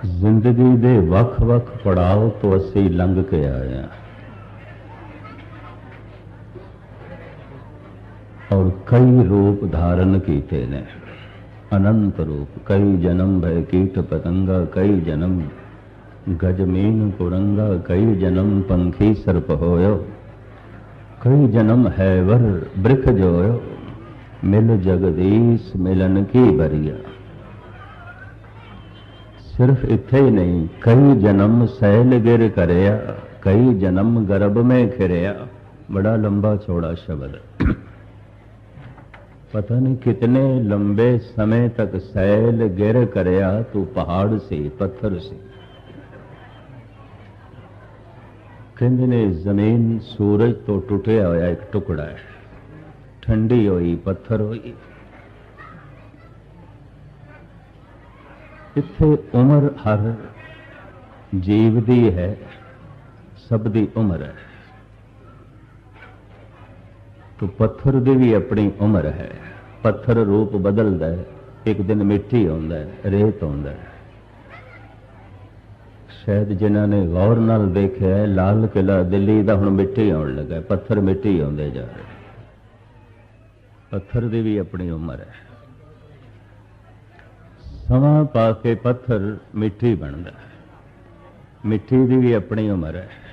जिंदगी दे वख-वख पड़ाव तो असी लंघ के आए हैं और कई रूप धारण किए ने, अनंत रूप। कई जन्म भय कीट पतंगा, कई जन्म गजमीन कुरंगा, कई जन्म पंखी सर्प होयो, कई जन्म हैवर बृख जोयो, मिल जगदीश मिलन की बरिया। सिर्फ इत्थे ही नहीं, कई जन्म सैल गिर करया, कई जन्म गर्भ में खिरया। बड़ा लंबा चौड़ा शब्द है। पता नहीं कितने लंबे समय तक सैल गिर करया तू पहाड़ से पत्थर से। कहते ने जमीन सूरज तो टुटिया होया एक टुकड़ा है, ठंडी होई पत्थर होई। इत्थे उम्र हर जीव दी है, सब दी उम्र है। तो पत्थर दी भी अपनी उम्र है। पत्थर रूप बदलता है, एक दिन मिट्टी होंदा है, रेत होंदा है। शायद जिन्होंने गौर नाल देखा है, लाल किला दिल्ली का हुण मिट्टी आउण लगा, पत्थर मिट्टी आउंदे जा रहे। पत्थर दी भी अपनी उम्र है। समा पा के पत्थर मिट्टी बनता है, मिट्टी की भी अपनी उम्र है।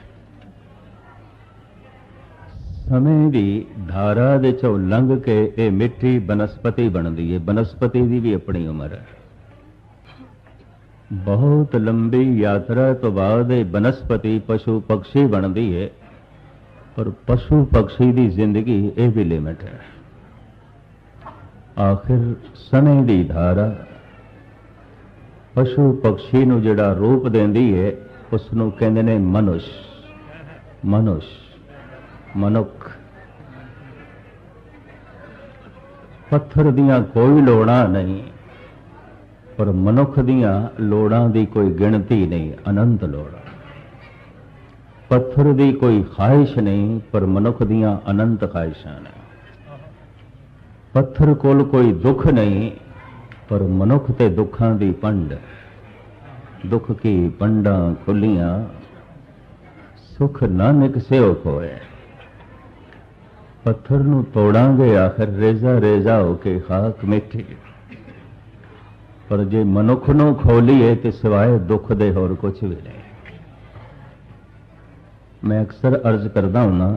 समय की धारा दे चों लंघ के ये मिट्टी बनस्पति बनती है, बनस्पति की भी अपनी उम्र है। बहुत लंबी यात्रा तो बाद बनस्पति पशु पक्षी बनती है, पर पशु पक्षी की जिंदगी ये भी लिमिट है। आखिर समय की धारा पशु पक्षी नूं जिहड़ा रूप देंदी है, उसनूं कहंदे ने मनुष्य। मनुष्य मनुख। पत्थर दियां कोई लोड़ां नहीं, पर मनुख दियां लोड़ां दी कोई गिणती नहीं, अनंत लोड़ां। पत्थर दी कोई ख्वाहिश नहीं, पर मनुख दियां अनंत ख्वाहिशां ने। पत्थर कोल कोई दुख नहीं, पर मनुख ते दुखां दी पंड। दुख की पंडां खुलियां, सुख नानक सेओ खोए। पत्थर नूं तोड़ांगे आखिर रेजा रेजा होके खाक मिट्टी, पर जे मनुख नूं खोलीए तो सिवाए दुख दे होर कुछ भी नहीं। मैं अक्सर अर्ज करदा हुन्ना,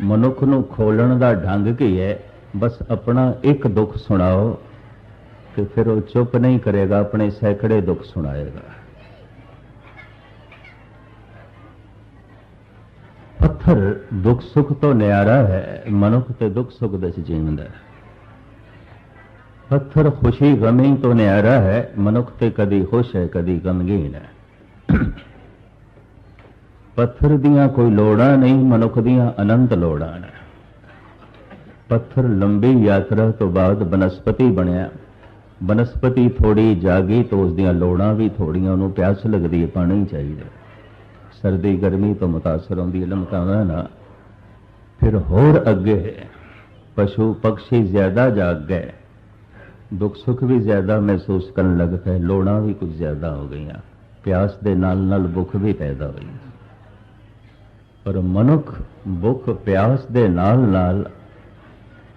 मनुख नूं खोलण दा ढंग की है, बस अपना एक दुख सुनाओ कि फिर वो चुप नहीं करेगा, अपने सैकड़े दुख सुनाएगा। पत्थर दुख सुख तो न्यारा है, मनुख ते दुख सुख दे जीवंदा है। पत्थर खुशी गमी तो न्यारा है, मनुख ते कदी खुश है कदी गमगीन है। पत्थर दियां कोई लोड़ां नहीं, मनुख दियां अनंत लोड़ां ने। पत्थर लंबी यात्रा तो बाद बनस्पति बनया। बनस्पति थोड़ी जागी तो उसदियां लोड़ां भी थोड़ियां, उन्होंने प्यास लगती है, पानी चाहिए। सर्दी गर्मी तो मुतासर होंदी है, लमकावा ना। फिर होर अगे पशु पक्षी ज्यादा जाग गए, दुख सुख भी ज्यादा महसूस करने लग पे, लोड़ां भी कुछ ज्यादा हो गई, प्यास दे नाल नाल भुख भी पैदा हुई। पर मनुख भुख प्यास दे नाल नाल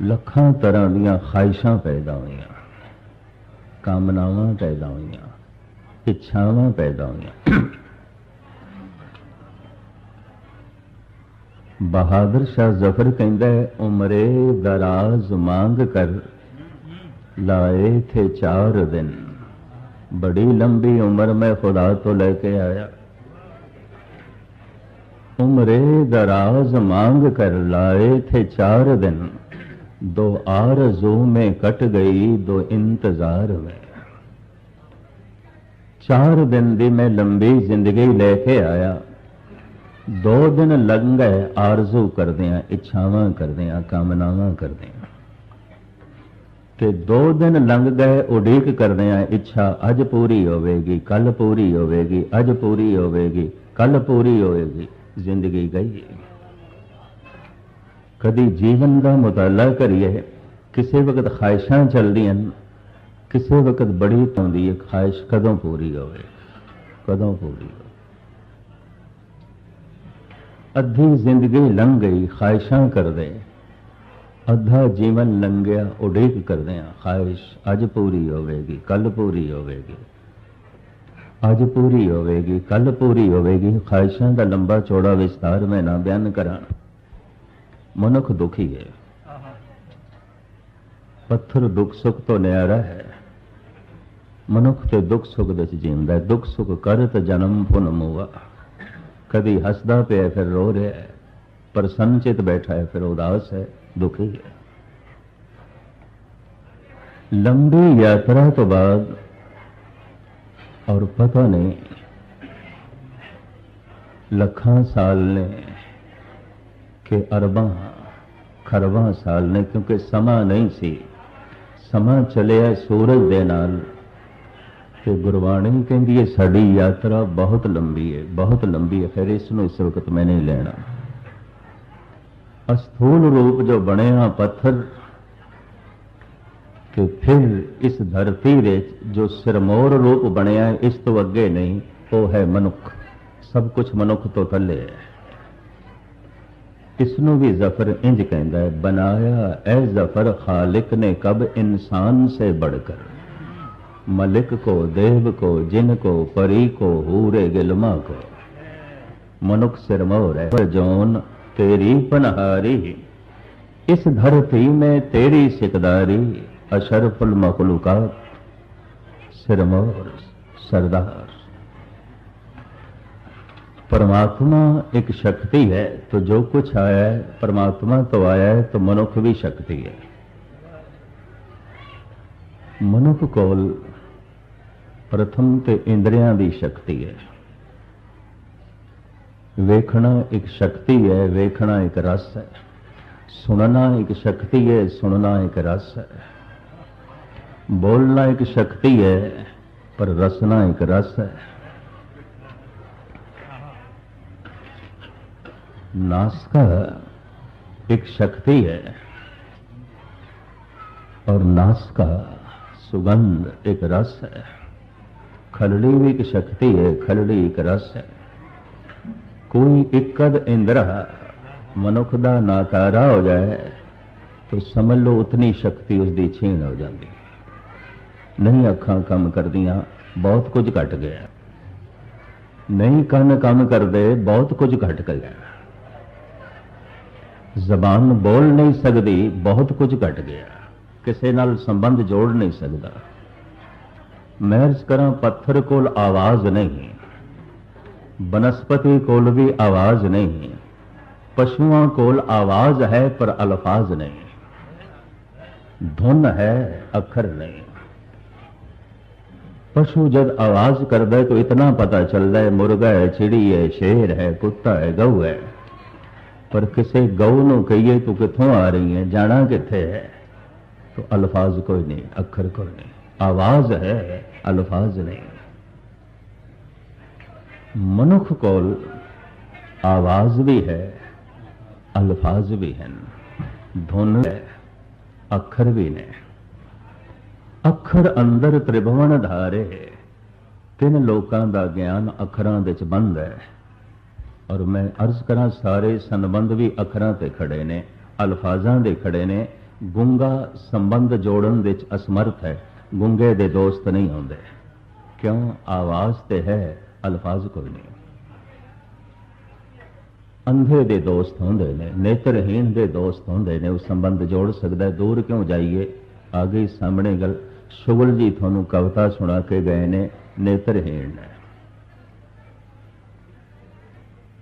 लखां तरह दीयां ख्वाहिशां पैदा हुई, कामनावां पैदा हुई, इच्छावां पैदा हुई। बहादुर शाह जफर कहता है, उमरे दराज मांग कर लाए थे 4 दिन। बड़ी लंबी उम्र में खुदा तो लेके आया। उमरे दराज मांग कर लाए थे 4 दिन, 2 आरज़ू में कट गई 2 इंतजार में। 4 दिन दी मैं लंबी जिंदगी लेके आया, 2 दिन लंघ गए आरज़ू करदियां, इच्छावां करदियां, कामनावां करदियां। ते 2 दिन लंघ गए उड़ीक करदियां, इच्छा अज पूरी होवेगी, कल पूरी होवेगी, अज पूरी होवेगी, कल पूरी होवेगी। जिंदगी गई। कदी जीवन का मुताला करिए, किसी वक्त ख्वाहिशां चलदियां, किसी वक्त बड़ी होंदी है ख्वाहिश कदों पूरी होवे। कदों पूरी हो। अद्धी जिंदगी लंघ गई ख्वाहिशां कर दे, अद्धा जीवन लंघिया उड़ीक कर दें। ख्वाहिश अज पूरी होवेगी, कल पूरी होवेगी, अज पूरी होवेगी, कल पूरी होवेगी। ख्वाहिशां का लंबा चौड़ा विस्तार मैं ना बयान करा। मनुख दुखी है, पत्थर दुख सुख तो न्यारा है। मनुख तो दुख सुख दे जींदा है। दुख सुख कर तो जन्म पुन मुआ। कभी हसदा पे फिर रो रहा है, प्रसन्नचित बैठा है फिर उदास है, दुखी है। लंबी यात्रा तो बाद और पता नहीं लखां साल ने कि अरबां खरबां साल ने, क्योंकि समा नहीं सी। समा चलिया सूरज दे नाल। ते गुरबाणी कहती है साड़ी यात्रा बहुत लंबी है, बहुत लंबी है। फिर इसनों इस वक्त मैं नहीं लेना। अस्थूल रूप जो बने पत्थर कि फिर इस धरती दे जो सिरमौर रूप बनया इस तो अगे नहीं, वो है मनुख। सब कुछ मनुख तो थले है। इसनों भी जफर इंज कहता है, बनाया ए जफर खालिक ने कब इंसान से बढ़कर। मलिक को, देव को, जिन को, परी को, हूरे गिलमा को। मनुख सिरमौर है पर जौन तेरी पनहारी। इस धरती में तेरी सिकदारी। अशरफुल मखलूकात सिरमौर सरदार। परमात्मा एक शक्ति है, तो जो कुछ आया है परमात्मा तो आया है, तो मनुख भी शक्ति है। मनुख कोल प्रथम ते इंद्रियां दी शक्ति है। वेखना एक शक्ति है, वेखना एक रस है। सुनना एक शक्ति है, सुनना एक रस है। बोलना एक शक्ति है, पर रसना एक रस है। नासिका एक शक्ति है और नासिका सुगंध एक रस है। खलड़ी भी एक शक्ति है, खलड़ी एक रस है। कोई इकद इंद्र मनुख दा नाकारा हो जाए तो समझ लो उतनी शक्ति उसकी छीण हो जाती। नहीं अखां काम करदियां, बहुत कुछ घट गया। नहीं कन काम करते, बहुत कुछ घट गया। जबान बोल नहीं सकती, बहुत कुछ घट गया। किसी नाल संबंध जोड़ नहीं सकता। महर्ज करा पत्थर कोल आवाज नहीं, बनस्पति कोल भी आवाज नहीं, पशुओं कोल आवाज है पर अल्फाज नहीं। धुन है अखर नहीं। पशु जब आवाज करता है तो इतना पता चलता है मुर्गा है, चिड़ी है, शेर है, कुत्ता है, गऊ है। पर किसी गऊ नूं कहिए तू कित्थों आ रही है, जाना कित्थे है, तो अल्फाज कोई नहीं, अखर कोई नहीं। आवाज है, अल्फाज नहीं। मनुख कोल आवाज भी है, अल्फाज भी हैं, धुन है, अखर भी ने। अखर अंदर त्रिभुवन धारे। तीन लोकां दा ज्ञान अखरां दे च बंद है। और मैं अर्ज करा सारे संबंध भी अखरां ते खड़े ने, अल्फाजां दे खड़े ने। गुंगा संबंध जोड़न दे च असमर्थ है। गुंगे दे दोस्त नहीं होंदे। क्यों? आवाज ते है, अल्फाज कोई नहीं। अंधे दे दोस्त होंदे ने, नेत्रहीन दे दोस्त होंदे ने। वो संबंध जोड़ सकता है। दूर क्यों जाइए, आ गई सामने गल। शुगल जी थानू कविता सुना के गए ने, नेत्रहीन ने।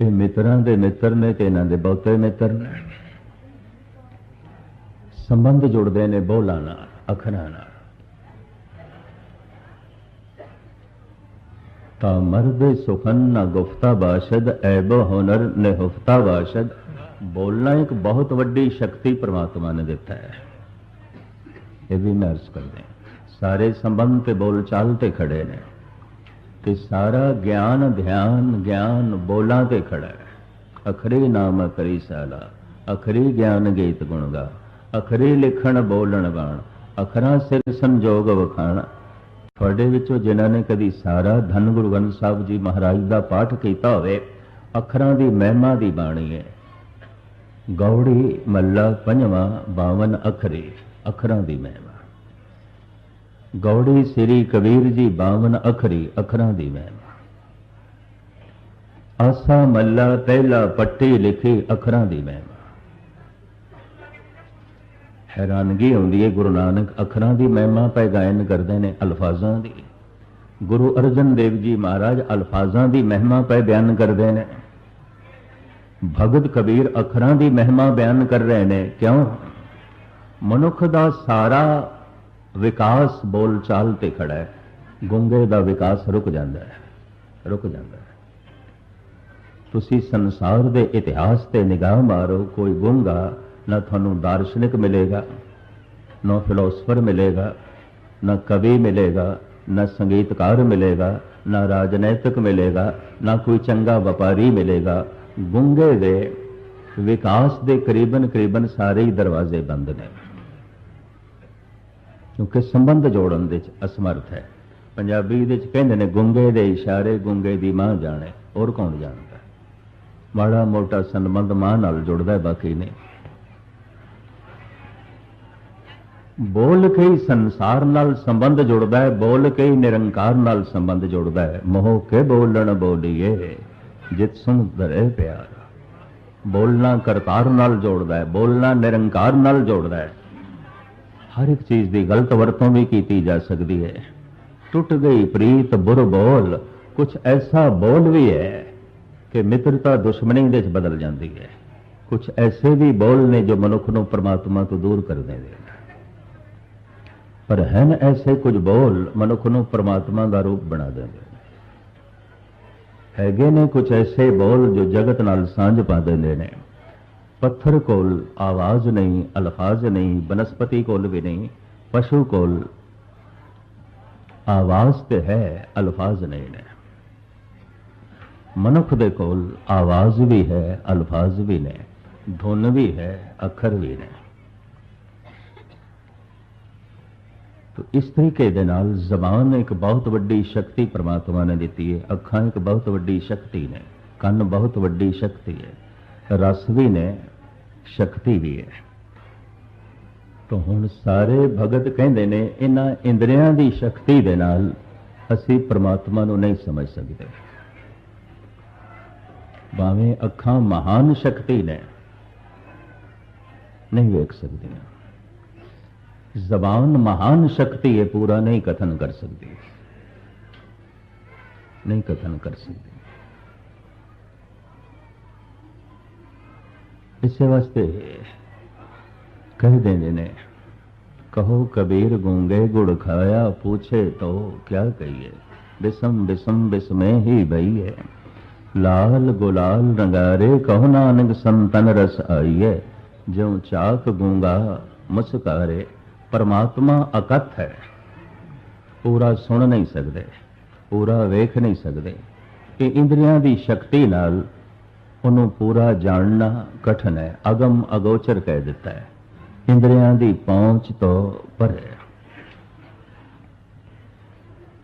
ये मित्रां दे मित्र ने ते इन्हां दे बहुते मित्र ने। संबंध जुड़ते ने बोलां नाल, अखरां नाल। ता मर्द सुखन न गुफ्ता बाशद, ऐब हुनर निहुफ्ता बाशद। बोलना एक बहुत वड्डी शक्ति परमात्मा ने दिता है। ये भी मैं अर्ज कर दें। सारे संबंध ते बोल चाल ते खड़े ने, ते सारा ज्ञान ध्यान ज्ञान बोलां ते खड़ा है। अखरी नाम अखरी साला, अखरी ज्ञान गीत गुण गा। अखरी लिखण बोलण बाण, अखरा सिर संजोग वखाण। ਤੁਹਾਡੇ ਵਿੱਚੋਂ ਜਿਨ੍ਹਾਂ ਨੇ ਕਦੀ ਸਾਰਾ ਧੰਨ ਗੁਰੂ ਗ੍ਰੰਥ ਸਾਹਿਬ ਜੀ ਮਹਾਰਾਜ ਦਾ ਪਾਠ ਕੀਤਾ ਹੋਵੇ, ਅੱਖਰਾਂ ਦੀ ਮਹਿਮਾ ਦੀ ਬਾਣੀ ਹੈ। ਗੌੜੀ ਮੱਲਾ ਪੰਜਵਾਂ 52 ਅੱਖਰੀ, ਅੱਖਰਾਂ ਦੀ ਮਹਿਮਾ। ਗੌੜੀ ਸ੍ਰੀ ਕਬੀਰ ਜੀ 52 ਅੱਖਰੀ, ਅੱਖਰਾਂ ਦੀ ਮਹਿਮਾ। ਆਸਾ ਮੱਲਾ ਪਹਿਲਾ ਪੱਟੀ ਲਿਖੀ, ਅੱਖਰਾਂ ਦੀ ਮਹਿਮਾ। हैरानगी आउंदी है, गुरु नानक अखरां दी महिमा पै गायन करते हैं, अल्फाजां दी। गुरु अर्जन देव जी महाराज अल्फाजां दी महिमा पै बयान करते हैं। भगत कबीर अखरां दी महिमा बयान कर रहे हैं। क्यों? मनुख दा सारा विकास बोल चाल ते खड़ा है, गूंगे दा विकास रुक जाता है, रुक जाता है। तुसी संसार दे इतिहास ते निगाह मारो, कोई गूंगा ना थानू दार्शनिक मिलेगा, ना फिलोसफर मिलेगा, ना कवि मिलेगा, ना संगीतकार मिलेगा, ना राजनैतिक मिलेगा, ना कोई चंगा व्यापारी मिलेगा। गूंगे दे विकास दे करीबन करीबन सारे ही दरवाजे बंद ने, क्योंकि संबंध जोड़न दे असमर्थ है। पंजाबी दे कहंदे ने गूंगे दे इशारे गूंगे दी मां जाने, और कौन जानता। माड़ा मोटा संबंध मां नाल जुड़दा है, बाकी नहीं। बोल के ही संसार नाल संबंध जुड़ता है, बोल के ही निरंकार नाल संबंध जुड़ता है। मोह के बोलन बोलिए जित सुन धरे प्यार। बोलना करतार नाल जोड़ता है, बोलना निरंकार नाल जोड़ता है। हर एक चीज की गलत वरतों भी की जा सकती है। टुट गई प्रीत बुर बोल, कुछ ऐसा बोल भी है कि मित्रता दुश्मनी दे बदल जाती है। कुछ ऐसे भी बोल ने जो मनुख को परमात्मा तो दूर कर देंगे। पर हैं ऐसे कुछ बोल मनुख को परमात्मा का रूप बना देंगे। हैगे ने कुछ ऐसे बोल जो जगत नाल सांझ पा देंगे ने। पत्थर कोल आवाज नहीं, अल्फाज नहीं, बनस्पति कोल भी नहीं, पशु कोल आवाज ते है, अल्फाज नहीं ने। मनुख दे कोल आवाज भी है, अल्फाज भी ने, धुन भी है, अखर भी ने। तो इस तरीके दे नाल जबान एक बहुत वड्डी शक्ति परमात्मा ने दी है। अखां एक बहुत वड्डी शक्ति ने, कन बहुत वड्डी शक्ति है, रस भी ने, शक्ति भी है। तो हुण सारे भगत कहंदे ने इन्हां इंद्रियां दी शक्ति दे नाल असीं परमात्मा नूं नहीं समझ सकते। भावें अखां महान शक्ति ने, नहीं वेख सकदियां। जबान महान शक्ति है, पूरा नहीं कथन कर सकती, नहीं कथन कर सकती। इस वास्ते कह देंगे ने, कहो कबीर गूंगे गुड़ खाया, पूछे तो क्या कहिए। बिसम बिसम बिस्मे ही बही है, लाल गुलाल रंगारे, कहो नानक संतन रस आइए। ज्यों चाक गूंगा मुस्कारे। परमात्मा अकथ है, पूरा सुन नहीं सकते, पूरा वेख नहीं सकते। कि इंद्रियां दी शक्ति नाल उन्होंने पूरा जानना कठिन है, अगम अगोचर कह दिता है। इंद्रियां दी पहुंच तो परे।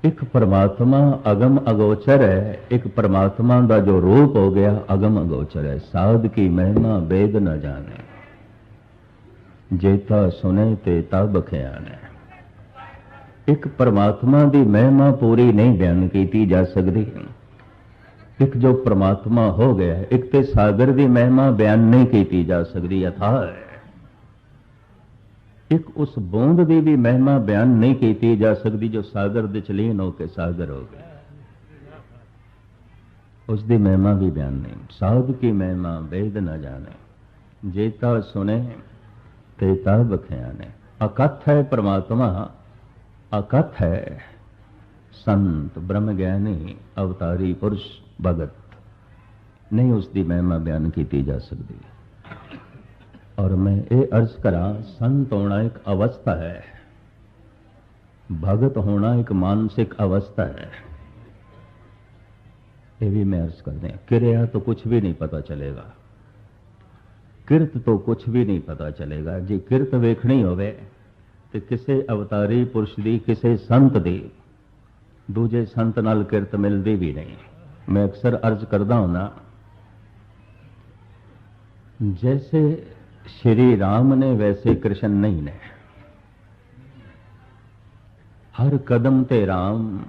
एक परमात्मा अगम अगोचर है, एक परमात्मा का जो रूप हो गया अगम अगोचर है। साध की महिमा वेद न जाने, जेता सुने तेता बख्याने। एक परमात्मा की महिमा पूरी नहीं बयान की जा सकती। एक जो परमात्मा हो गया, एक ते सागर की महिमा बयान नहीं की जा सकती, अथाह है। एक उस बूंद की भी महिमा बयान नहीं की जा सकती जो सागर दे चलीन होकर सागर हो गया, उसकी महिमा भी बयान नहीं। साध की महिमा वेद न जाने, जेता सुने तेता बख्याने। अकथ है परमात्मा, अकथ है संत ब्रह्म ज्ञानी अवतारी पुरुष भगत, नहीं उसकी महिमा बयान की जा सकती। और मैं ये अर्ज करा, संत होना एक अवस्था है, भगत होना एक मानसिक अवस्था है। ये भी मैं अर्ज कर दें, क्रिया तो कुछ भी नहीं पता चलेगा, किरत तो कुछ भी नहीं पता चलेगा। जी किरत वेखनी होवे तो किसी अवतारी पुरुष की, किसी संत की दूजे संत नाल किरत मिलती भी नहीं। मैं अक्सर अर्ज करता हूं, जैसे श्री राम ने वैसे कृष्ण नहीं ने। हर कदम ते राम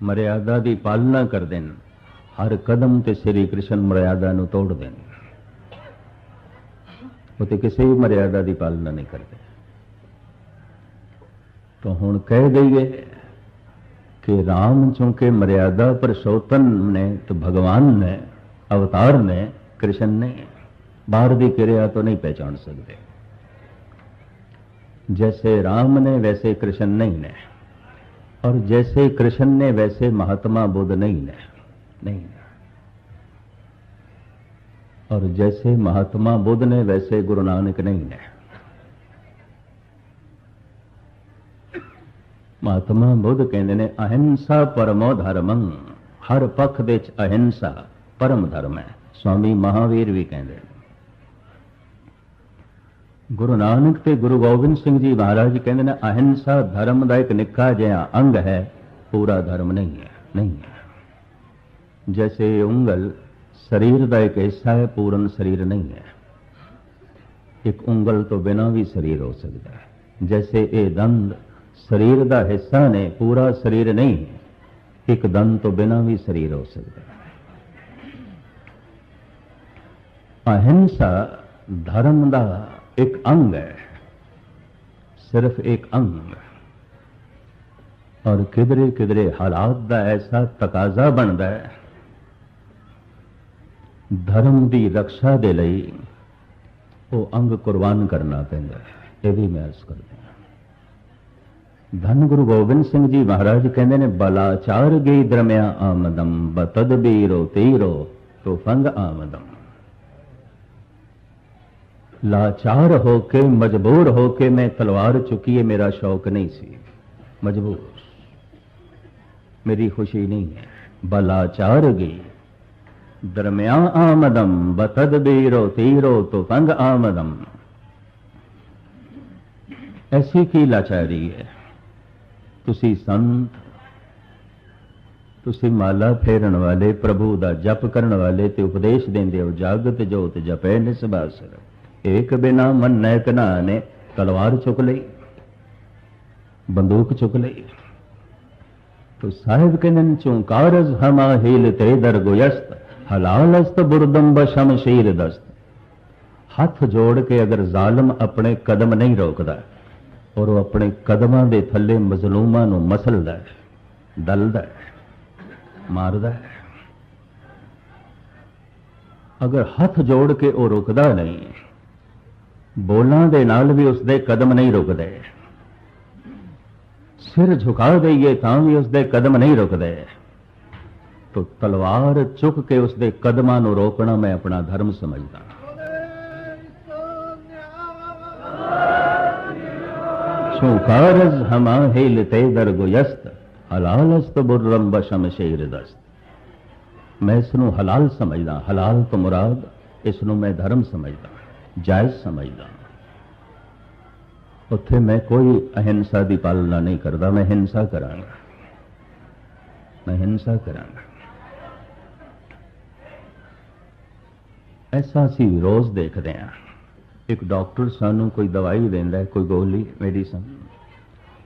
मर्यादा की पालना करते हैं, हर कदम ते श्री कृष्ण मर्यादा नूं तोड़ते हैं। वो तो किसी भी मर्यादा की पालना नहीं करते। तो हुण कह दईए कि राम चूंकि मर्यादा पुरुषोत्तम ने, तो भगवान ने, अवतार ने, कृष्ण ने, बाहर की क्रिया तो नहीं पहचान सकते। जैसे राम ने वैसे कृष्ण नहीं ने, और जैसे कृष्ण ने वैसे महात्मा बुद्ध नहीं ने, और जैसे महात्मा बुद्ध ने वैसे गुरु नानक नहीं ने। महात्मा बुद्ध कहते ने अहिंसा परमो धर्मं, हर पक्ष दे अहिंसा परम धर्म है। स्वामी महावीर भी कहते हैं। गुरु नानक ते गुरु गोबिंद सिंह जी महाराज कहते हैं अहिंसा धर्म का एक निक्का जिहा अंग है, पूरा धर्म नहीं है। जैसे उंगल शरीर का एक हिस्सा है, पूर्ण शरीर नहीं है। एक उंगल तो बिना भी शरीर हो सकता है। जैसे ये दंद शरीर का हिस्सा ने, पूरा शरीर नहीं। एक दंद तो बिना भी शरीर हो सकता है। अहिंसा धर्म का एक अंग है, सिर्फ एक अंग। और किधरे किधरे हालात का ऐसा तकाजा बनता है, धर्म की रक्षा के लिए वो अंग कुर्बान करना पैंदा है। ये भी मैं अर्ज करता हूं। धन गुरु गोबिंद सिंह जी महाराज कहते ने बलाचार गई द्रम्या आमदम, बतद बीरो तीरो तो फंग आमदम। लाचार होके, मजबूर होके मैं तलवार चुकी है, मेरा शौक नहीं सी, मजबूर, मेरी खुशी नहीं है। बलाचार गई दरम्या आमदम, बतद बीरो तीरो तो फंग आमदम। ऐसी की लाचारी है। तुसी संत, तुसी माला फेरन वाले, प्रभु का जप करन वाले ते उपदेश देंदे हो, जागत जोत जपै निसबासर, एक बिना मन नैक ने तलवार चुक ली, बंदूक चुक ली। तो साहिब कहन चूंकारज हमा हील ते दर गुयस्त, हलालस्त बुरदम शमशीर दस्त। हाथ जोड़ के अगर जालम अपने कदम नहीं रोकता और वो अपने कदमां दे थले मजलूमां नूं मसलदा है, दलदा है, मारदा है, अगर हाथ जोड़ के वो रुकदा नहीं, बोलां दे नाल भी उसदे कदम नहीं रुकदे, सिर झुका दईए तां भी उसदे कदम नहीं रुकदे, तो तलवार चुक के उसदे कदमां नूं रोकना मैं अपना धर्म समझदा। चूकारज हमा हेल ते दर गुयस्त, हलालस्त बुर्रम बशमशीर दस्त। मैं इसनूं हलाल समझदा। हलाल तो मुराद इसनूं मैं धर्म समझदा, जायज समझदा। उत्थे मैं कोई अहिंसा की पालना नहीं करता, मैं हिंसा करांगा, मैं हिंसा करांगा। ऐसा असी रोज देखते हैं। एक डॉक्टर सानू कोई दवाई देंदा है, कोई गोली मेडिसन,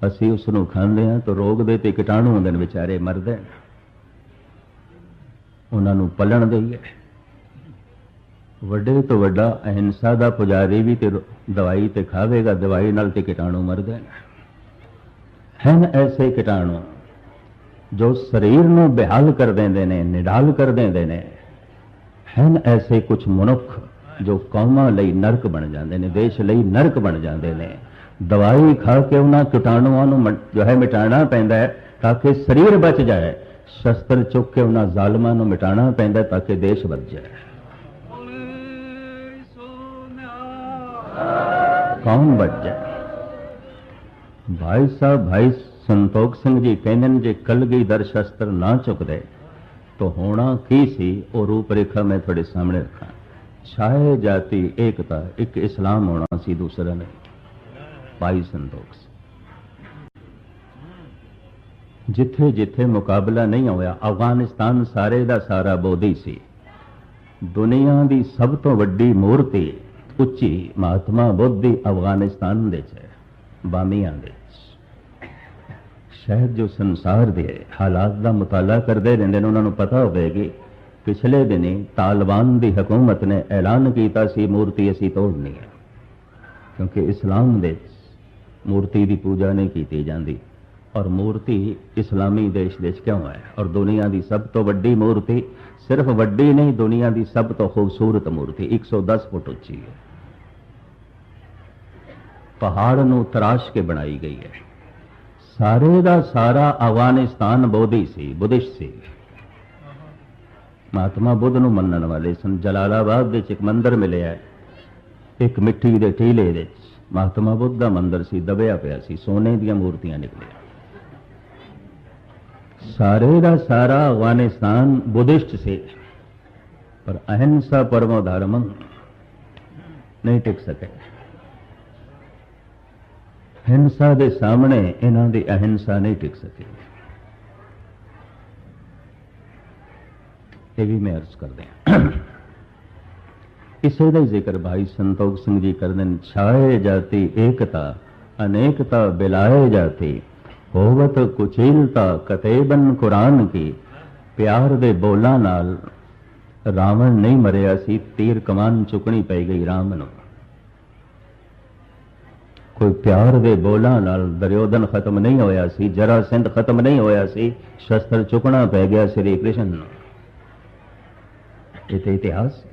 असी उसनूं खांदे हैं तो रोग दे ते कीटाणु होंदे ने, बेचारे मरदे, उन्हां नूं पलन दईए। वड्डे तो वड्डा अहिंसा का पुजारी भी ते दवाई ते खावेगा, दवाई नाल ते कीटाणु मरदे हैं। ऐसे कीटाणु जो शरीर नूं बेहाल कर देंदे ने, निडाल कर देंदे ने। हैं ऐसे कुछ मनुख जो कौमां लई नरक बन जाते हैं, देश लई नरक बन जाते हैं। दवाई खा के उन्हां कीटाणुआं नूं जो है मिटाना पैंदा है ताकि शरीर बच जाए। शस्त्र चुक के उन्हां जालमां नूं मिटाना पैंदा है ताकि देश बच जाए। कौन बच जाए? भाई साहब, भाई संतोख सिंह जी कहते जे कलगीधर शस्त्र ना चुकदे तो होना की सी, वो रूपरेखा मैं थोड़े सामने रखा। छाए जाति एकता, एक इस्लाम होना सी, दूसरा नहीं। भाई संतोख जिथे जिथे मुकाबला नहीं होया, अफगानिस्तान सारे दा सारा बोधी सी। दुनिया की सब तो वड्डी मूर्ति उच्ची महात्मा बुद्ध दी अफगानिस्तान दे च है, बामियां दे। शायद जो संसार के हालात का मुताला करते रहते हैं उन्होंने पता होगी, पिछले दिनी तालिबान की हुकूमत ने ऐलान किया सी मूर्ति असी तोड़नी है, क्योंकि इस्लाम दे मूर्ति की पूजा नहीं की जाती, और मूर्ति इस्लामी देश देश क्यों है। और दुनिया की सब तो वड्डी मूर्ति, सिर्फ वड्डी नहीं, दुनिया की सब तो खूबसूरत मूर्ति 110 फुट उच्ची है, पहाड़ नू तराश के बनाई गई है। सारे दा सारा अफगानिस्तान बोधी सी, बुद्धिस्ट सी, महात्मा बुद्ध नू मनन वाले सन। जलालाबाद विच एक मंदिर मिले है, एक मिट्टी के टीले दे महात्मा बुद्ध का मंदिर सी, दबिया पिया सी, सोने दी मूर्तियां निकलियां। सारे दा सारा अफगानिस्तान बुद्धिस्ट से, पर अहिंसा परमो धर्म नहीं टिक सके। हिंसा के सामने इन्हां दी अहिंसा नहीं टिक सके। ये भी मैं अर्ज कर दें। इसे का जिक्र भाई संतोख सिंह जी कर दें। छाए जाती एकता अनेकता बिलाए जाती, होवत कुचीलता कतेबन कुरान की। प्यार दे बोलां नाल रावण नहीं मरिया सी, तीर कमान चुकनी पै गई राम नूं। कोई प्यार दे बोलां नाल दुर्योधन खत्म नहीं होया सी, जरासंध खत्म नहीं होया सी, शस्त्र चुकना पै गया श्री कृष्ण नूं। ये तो इतिहास है।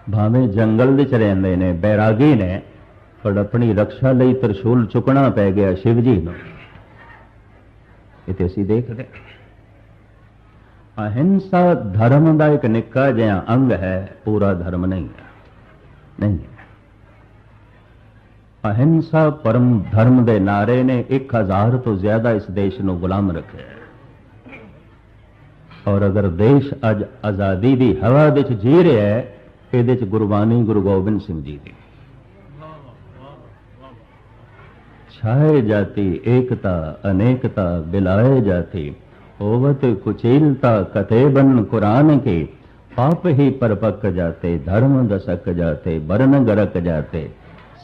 भावें जंगल विच रहिंदे ने बैरागी ने, पर अपनी रक्षा लई त्रिशूल चुकना पै गया शिव जी नूं। ये तो असीं देखदे। अहिंसा धर्म का एक निक्का जिहा अंग है, पूरा धर्म नहीं है, नहीं है। अहिंसा परम धर्म के नारे ने 1000 तो ज्यादा इस देश को गुलाम रखे है। और अगर देश अज आज़ादी की हवा विच जी रहा है, ये गुरबानी गुरु गोबिंद सिंह जी की। छाए जाती एकता अनेकता बिलाए जाती, होवत कुचीलता कतेबन कुरान के। पाप ही परपक जाते धर्म दशक जाते, वर्ण गरक जाते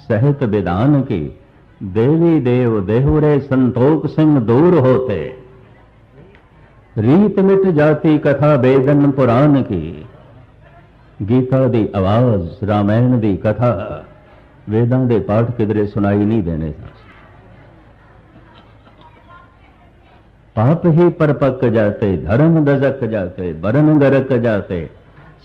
सहत विधान की। देवी देव देहुरे संतोख सिंह दूर होते, रीत मिट जाती कथा वेदन पुराण की। गीता दी आवाज रामायण दी कथा, वेदां दे पाठ किधरे सुनाई नहीं देने। पाप ही परपक जाते धर्म दजक जाते, वर्ण गरक जाते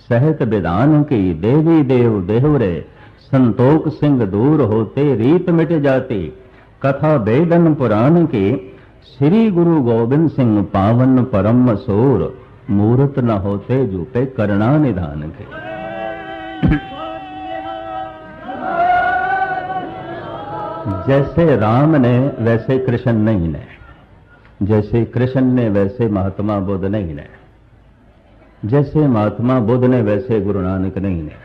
सहत विधान की। देवी देव देहुरे संतोख सिंह दूर होते, रीत मिट जाती कथा वेदन पुराण की। श्री गुरु गोबिंद सिंह पावन परम सूर, मूर्त न होते जूपे करना निधान के। जैसे राम ने वैसे कृष्ण नहीं ने, जैसे कृष्ण ने वैसे महात्मा बुद्ध नहीं ने, जैसे महात्मा बुद्ध ने वैसे गुरु नानक नहीं ने,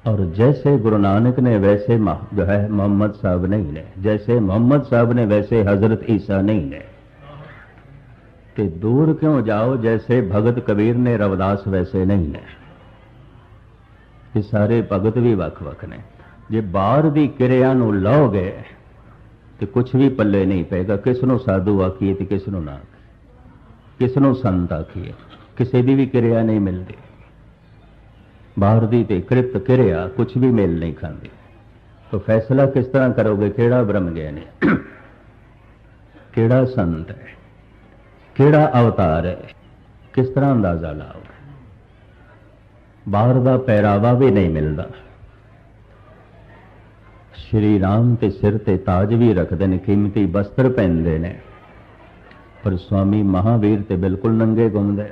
और जैसे गुरु नानक ने वैसे जो है मोहम्मद साहब नहीं ने, जैसे मोहम्मद साहब ने वैसे हजरत ईसा नहीं ने। कि दूर क्यों जाओ, जैसे भगत कबीर ने रविदास वैसे नहीं ने। ये सारे भगत भी वख-वख ने। जे बाहर की किरिया नूं लाओगे तो कुछ भी पल्ले नहीं पेगा। किसनों साधु आखिए तो किसनों ना, किसनों संत आखिए, किसी की भी किरिया नहीं मिलती। बाहर दी ते कृत किरिया कुछ भी मेल नहीं खाती। तो फैसला किस तरह करोगे, केड़ा ब्रह्म ज्ञान है, केड़ा संत है, केड़ा अवतार है, किस तरह अंदाजा लाओगे। बाहर का पहरावा भी नहीं मिलता। श्री राम के सिर ते ताज भी रखते हैं, कीमती वस्त्र पहनते हैं, पर स्वामी महावीर ते बिल्कुल नंगे घूमते,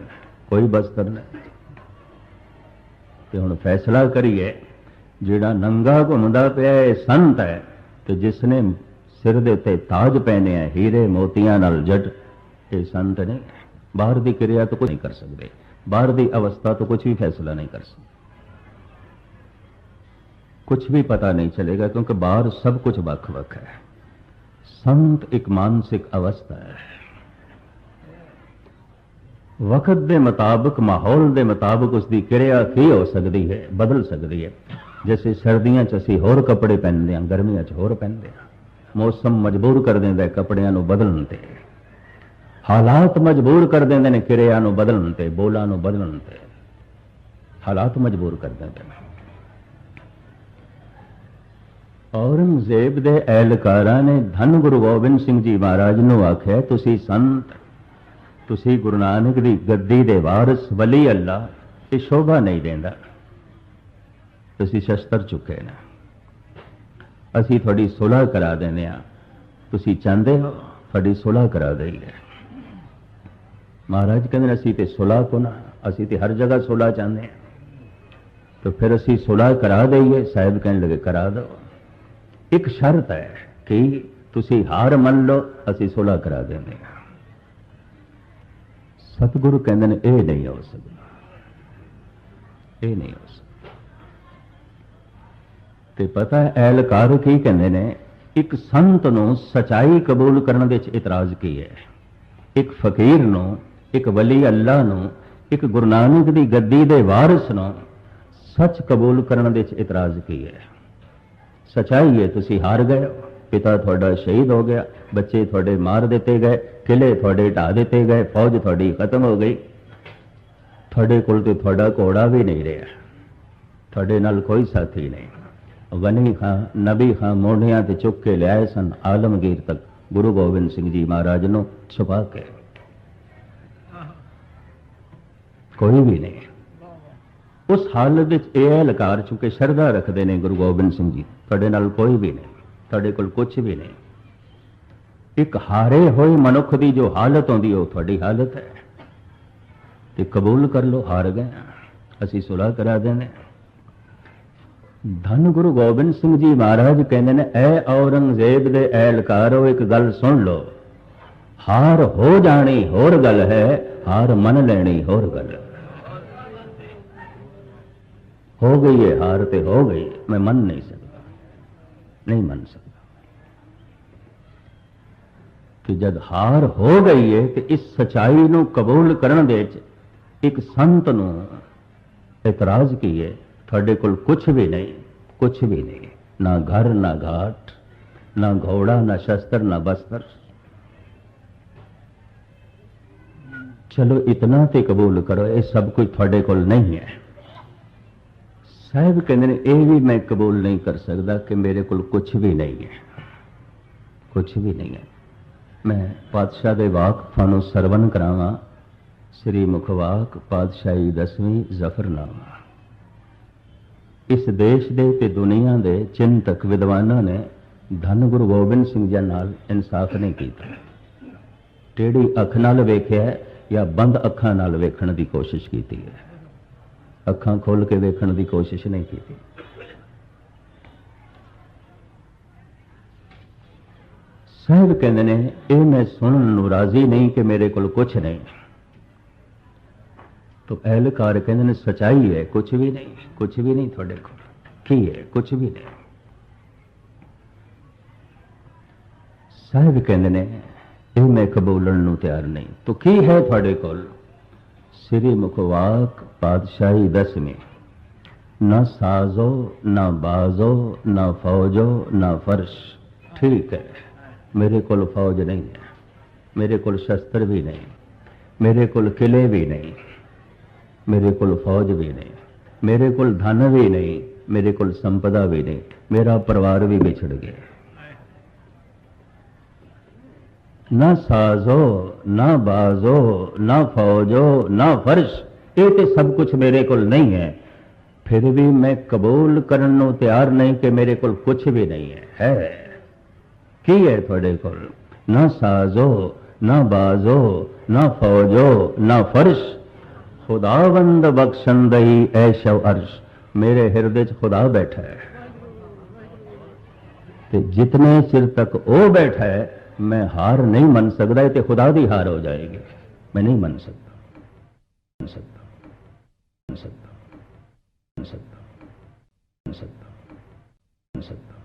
कोई वस्त्र नहीं। तो हुण फैसला करिए, जिहड़ा नंगा घूमदा पिया है संत है, तो जिसने सिर दे उत्ते ताज पहने हैं हीरे मोतियां नाल जट, ये संत नहीं। बाहर की क्रिया तो कुछ नहीं कर सकते, बाहर की अवस्था तो कुछ भी फैसला नहीं कर सकते, कुछ भी पता नहीं चलेगा, क्योंकि बाहर सब कुछ वख-वख है। संत एक मानसिक अवस्था है। वक्त के मुताबिक माहौल के मुताबिक उसकी क्रिया की हो सकती है, बदल सकती है। जैसे सर्दियों असी होर कपड़े पहनते हैं, गर्मियों होर पहनते हैं। मौसम मजबूर कर देंगे कपड़ियां नूं बदलण ते, हालात मजबूर कर देंगे ने क्रिया नूं बदलण ते, बोलां नूं बदलण ते, हालात मजबूर कर देंगे। औरंगजेब दे एहलकारां ने धन गुरु गोबिंद सिंह जी महाराज नूं आख्या, तुसी संत, तुसी गुरु नानक दी गद्दी दे वारिस वली अल्लाह, ये शोभा नहीं देंदा, तुसी शस्त्र चुके ने, असी थोड़ी सुलह करा देने आ, तुसी चाहते हो थोड़ी सुलह करा दईए। महाराज कहते असी तो सुलह को ना, असी तो हर जगह सुलह चाहते हैं, तो फिर असी सुलह करा दईए। साहब कहने लगे करा दो, एक शर्त है कि तुसी हार मन लो, असी सुलह करा देंगे। सतगुरु कहते हैं ये नहीं हो सकता, ये नहीं हो सकता। ते पता है एहलकार की कहते ने, एक संत नूं सच्चाई कबूल करने दे इतराज की है, एक फकीर नूं, एक वली अल्लाह नूं, एक गुरु नानक दी गद्दी दे वारिस नूं सच कबूल करने दे इतराज की है। सच्चाई है तुसी हार गए, पिता थोड़ा शहीद हो गया, बच्चे थोड़े मार दिते गए, किले थोड़े ढा दिते गए, फौज थोड़ी खत्म हो गई, थोड़े कोल ते थोड़ा घोड़ा भी नहीं रहा, थोड़े नाल कोई साथी नहीं। गनी खां नबी खां मोढ़ियां ते चुक के लियाए सन आलमगीर तक, गुरु गोबिंद सिंह जी महाराज नूं छुपा के, कोई भी नहीं। उस हालत विच ये एहलकार चुके शरधा रखते हैं गुरु गोबिंद सिंह जी, तुहाडे नाल कोई भी नहीं, तुहाडे कोल कुछ भी नहीं। एक हारे हुए मनुख की जो हालत होंदी है, तुहाडी हालत है, ते कबूल कर लो, हार गए, असी सुलह करा देने। धन गुरु गोबिंद सिंह जी महाराज कहते हैं, ऐ औरंगजेब दे एहलकारो एक गल सुन लो, हार हो जानी होर गल है, हार मन लेनी होर गल है। हो गई है हार ते हो गई, मैं मन नहीं सकता, नहीं मन सकता। कि जब हार हो गई है तो इस सच्चाई नूं कबूल करन दे एक संत नूं इतराज की है, थोड़े कोल कुछ भी नहीं, कुछ भी नहीं, ना घर ना घाट, ना घोड़ा ना शस्त्र ना बस्तर, चलो इतना ते कबूल करो, ये सब कुछ थोड़े कोल नहीं है। साहब कहते हैं ये भी मैं कबूल नहीं कर सकता कि मेरे कोल कुछ भी नहीं है, कुछ भी नहीं है। मैं पातशाह दे वाक थानू सरवण करावां, श्री मुखवाक पातशाही 10वीं जफरनामा। इस देश दे ते दुनिया दे चिंतक विद्वानों ने धन गुरु गोबिंद सिंह जी नाल इंसाफ नहीं किया, टेढ़ी अख नाल वेख्या या बंद अखां नाल वेखण दी कोशिश की है, अखां खोल के वेखण दी कोशिश नहीं की। साहब कहते ने ये मैं सुनन नूं राजी नहीं कि मेरे कोल कुछ नहीं। तो एहलकार कहते ने सच्चाई है कुछ भी नहीं, कुछ भी नहीं थोड़े कोल, की है कुछ भी नहीं। साहब कहते ने ये मैं कबूलन नूं तैयार नहीं, तो की है थोड़े कोल? श्री मुखवाक पातशाही 10वीं, ना साजो ना बाजो ना फौजो ना फर्श। ठीक है, मेरे कोल फौज नहीं है, मेरे कोल शस्त्र भी नहीं, मेरे कोल किले भी नहीं, मेरे कोल फौज भी नहीं, मेरे कोल धन भी नहीं, मेरे कोल संपदा भी नहीं, मेरा परिवार भी बिछड़ गया। ना साजो ना बाजो ना फौजो ना फर्श, ये तो सब कुछ मेरे कोल नहीं है, फिर भी मैं कबूल करने नूं तैयार नहीं कि मेरे कोल कुछ भी नहीं है। की है थोड़े कोल? ना साजो ना बाजो ना फौजो ना फर्श, खुदावंद बख्शन दई ऐशो अर्श। मेरे हृदय च खुदा बैठा है, ते जितने चिर तक वो बैठा है मैं हार नहीं मन सकता, तो खुदा दी हार हो जाएगी, मैं नहीं मन सकता, मन सकता, मन सकता, मन सकता, मन सकता, मन सकता।